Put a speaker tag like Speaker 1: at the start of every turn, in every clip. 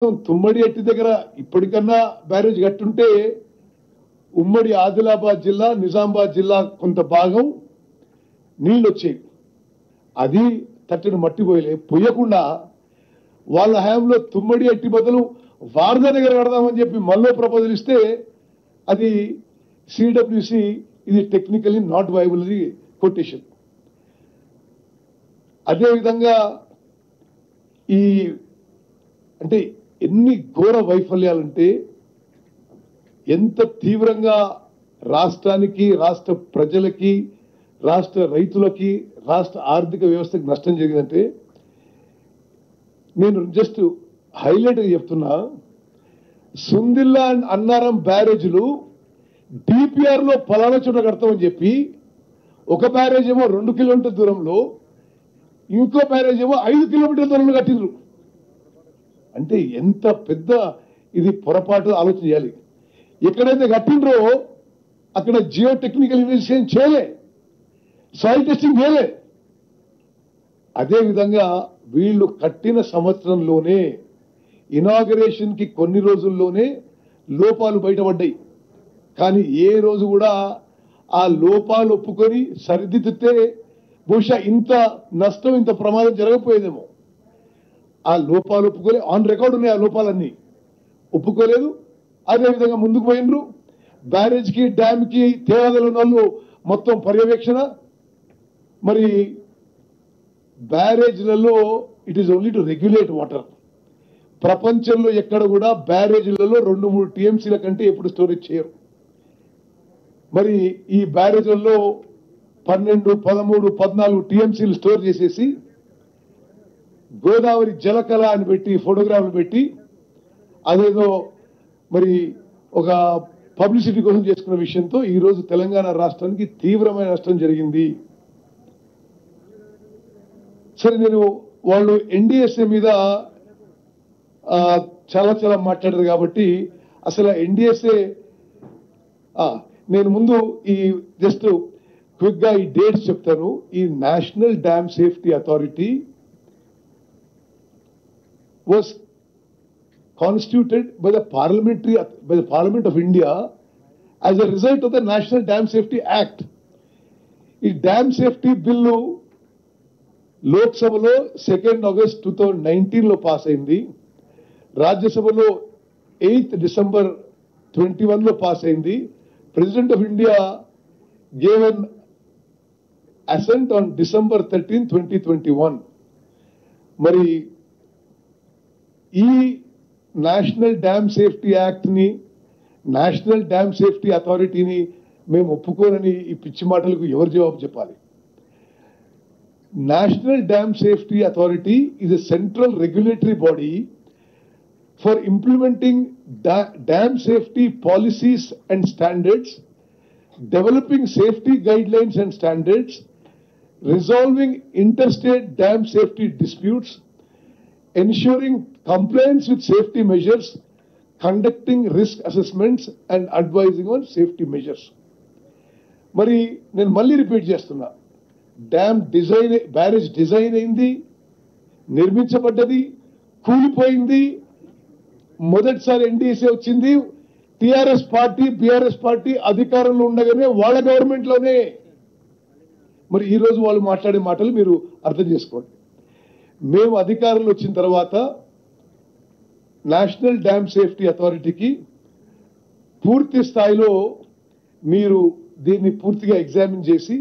Speaker 1: తుమ్మడి ఎట్టి దగ్గర ఇప్పటికన్నా బ్యారేజ్ కట్టుంటే ఉమ్మడి ఆదిలాబాద్ జిల్లా నిజామాబాద్ జిల్లా కొంత భాగం నీళ్ళు వచ్చేవి. అది తట్టిన మట్టి పోయకుండా వాళ్ళ హయాంలో తుమ్మడి ఎట్టి బదులు వారధ దగ్గర కడదామని చెప్పి మళ్ళీ ప్రపోజల్ ఇస్తే అది సిడబ్ల్యూసి ఇది టెక్నికలీ నాట్ వైబుల్ అది కొటేషన్. అదేవిధంగా ఈ అంటే ఎన్ని ఘోర వైఫల్యాలంటే ఎంత తీవ్రంగా రాష్ట్రానికి, రాష్ట్ర ప్రజలకి, రాష్ట్ర రైతులకి, రాష్ట్ర ఆర్థిక వ్యవస్థకి నష్టం జరిగిందంటే నేను జస్ట్ హైలైట్గా చెప్తున్నా. సుందిల్లా అండ్ అన్నారం బ్యారేజ్లు డిపిఆర్ లో పలానా చోట కడతామని చెప్పి ఒక బ్యారేజ్ ఏమో 2 కిలోమీటర్ల దూరంలో, ఇంకో బ్యారేజ్ ఏమో 5 కిలోమీటర్ల దూరంలో కట్టిండ్రు. అంటే ఎంత పెద్ద ఇది పొరపాటు ఆలోచన చేయాలి. ఎక్కడైతే కట్టిండ్రో అక్కడ జియో టెక్నికల్ ఇన్వెస్టిగేషన్ చేయలే, సాయిల్ టెస్టింగ్ చేయలే. అదేవిధంగా వీళ్ళు కట్టిన సంవత్సరంలోనే ఇనాగరేషన్ కి కొన్ని రోజుల్లోనే లోపాలు బయటపడ్డాయి. కానీ ఏ రోజు కూడా ఆ లోపాలు ఒప్పుకొని సరిదిద్దితే బహుశా ఇంత నష్టం, ఇంత ప్రమాదం జరగకపోయేదేమో. ఆ లోపాలు ఒప్పుకోలే, ఆన్ రికార్డు ఉన్నాయి. ఆ లోపాలన్నీ ఒప్పుకోలేదు. అదేవిధంగా ముందుకు పోయినరు. బ్యారేజ్ కి, డ్యామ్ కి తేవాదలు ఉన్న వాళ్ళు మొత్తం పర్యవేక్షణ. మరి బ్యారేజ్లలో it is only to regulate water. ప్రపంచంలో ఎక్కడ కూడా బ్యారేజ్లలో 2-3 టీఎంసీల కంటే ఎప్పుడు స్టోరేజ్ చేయరు. మరి ఈ బ్యారేజ్లలో 12, 13, 14 టీఎంసీలు స్టోర్ చేసేసి గోదావరి జలకళ అని పెట్టి ఫోటోగ్రాఫ్లు పెట్టి అదేదో మరి ఒక పబ్లిసిటీ కోసం చేసుకున్న విషయంతో ఈరోజు తెలంగాణ రాష్ట్రానికి తీవ్రమైన నష్టం జరిగింది. సరే, నేను వాళ్ళు ఎన్డీఎస్ఏ మీద చాలా చాలా మాట్లాడారు కాబట్టి అసలు ఎన్డీఎస్ఏ నేను ముందు ఈ జస్ట్ క్విక్ గా ఈ డేట్స్ చెప్తాను. ఈ national dam safety authority was constituted by the Parliament of India as a result of the National Dam Safety Act. ఈ డ్యామ్ సేఫ్టీ బిల్లు లోక్సభలో 2 ఆగస్ట్ 2019 పాస్ అయింది. రాజ్యసభలో 8 డిసెంబర్ 21 పాస్ అయింది. President of India gave an assent on December 13, 2021. మరి ఈ national dam safety act ని, national dam safety అథారిటీని మేము ఒప్పుకోనని ఈ పిచ్చి మాటలకు ఎవరు జవాబు చెప్పాలి? National dam safety authority is a central regulatory body for implementing dam safety policies and standards, developing safety guidelines and standards, resolving interstate dam safety disputes, ensuring compliance with safety measures, conducting risk assessments and advising on safety measures. మరి నేను మళ్ళీ repeat చేస్తున్నా, dam design, barrage design అయింది, నిర్మించబడ్డది, కూలిపోయింది. మొదటిసారి NDSA వచ్చింది, TRS party, BRS party అధికారంలో ఉండగానే వాళ్ళ గవర్నమెంట్ లోనే. మరి ఈ రోజు వాళ్ళు మాట్లాడే మాటలు మీరు అర్థం చేసుకోండి. మేము అధికారంలో వచ్చిన తర్వాత నేషనల్ డ్యామ్ సేఫ్టీ అథారిటీకి పూర్తి స్థాయిలో మీరు దీన్ని పూర్తిగా ఎగ్జామిన్ చేసి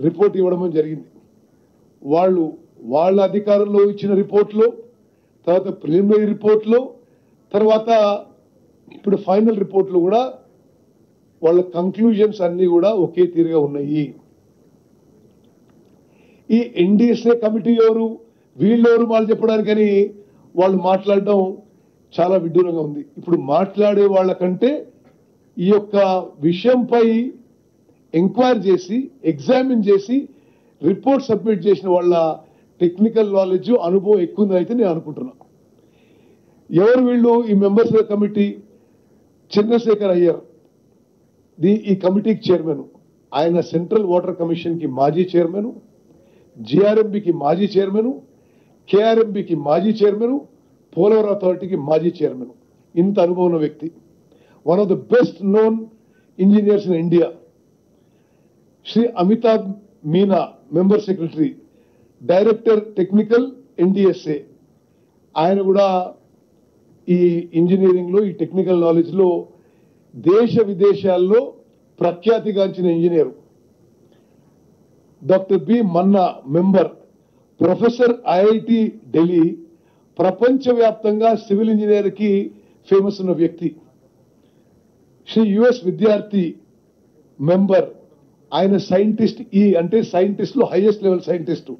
Speaker 1: రిపోర్ట్ ఇవ్వడం జరిగింది. వాళ్ళ అధికారంలో ఇచ్చిన రిపోర్ట్లో, తర్వాత ప్రిలిమినరీ రిపోర్ట్లో, తర్వాత ఇప్పుడు ఫైనల్ రిపోర్ట్లో కూడా వాళ్ళ కంక్లూజన్స్ అన్ని కూడా ఒకే తీరుగా ఉన్నాయి. ఈ ఎన్డీఎస్ఏ కమిటీ ఎవరు, వీళ్ళెవరు వాళ్ళు చెప్పడానికని వాళ్ళు మాట్లాడడం చాలా విడ్డూరంగా ఉంది. ఇప్పుడు మాట్లాడే వాళ్ళకంటే ఈ యొక్క విషయంపై ఎంక్వైరీ చేసి, ఎగ్జామిన్ చేసి రిపోర్ట్ సబ్మిట్ చేసిన వాళ్ళ టెక్నికల్ నాలెడ్జ్, అనుభవం ఎక్కువ ఉందని అయితే నేను అనుకుంటున్నా. ఎవరు వీళ్ళు? ఈ మెంబర్స్ కమిటీ చంద్రశేఖర్ అయ్యర్ ఈ కమిటీకి చైర్మన్. ఆయన సెంట్రల్ వాటర్ కమిషన్ కి మాజీ చైర్మన్, జిఆర్ఎంబికి మాజీ చైర్మన్, కేఆర్ఎంబికి మాజీ చైర్మన్, పోలవరం అథారిటీకి మాజీ చైర్మన్. ఇంత అనుభవం ఉన్న వ్యక్తి, one of the best known engineers in India. Shri Amitabh Meena, member secretary, director technical NDSA. ఆయన కూడా ఈ ఇంజనీరింగ్లో, ఈ టెక్నికల్ నాలెడ్జ్లో దేశ విదేశాల్లో ప్రఖ్యాతిగాంచిన ఇంజనీరు. డాక్టర్ బి మన్నా, మెంబర్, ప్రొఫెసర్ IIT ఢిల్లీ, ప్రపంచవ్యాప్తంగా సివిల్ ఇంజనీర్కి ఫేమస్ ఉన్న వ్యక్తి. శ్రీ US విద్యార్థి, మెంబర్, ఆయన సైంటిస్ట్, అంటే సైంటిస్ట్లో హైయెస్ట్ లెవెల్ సైంటిస్టు.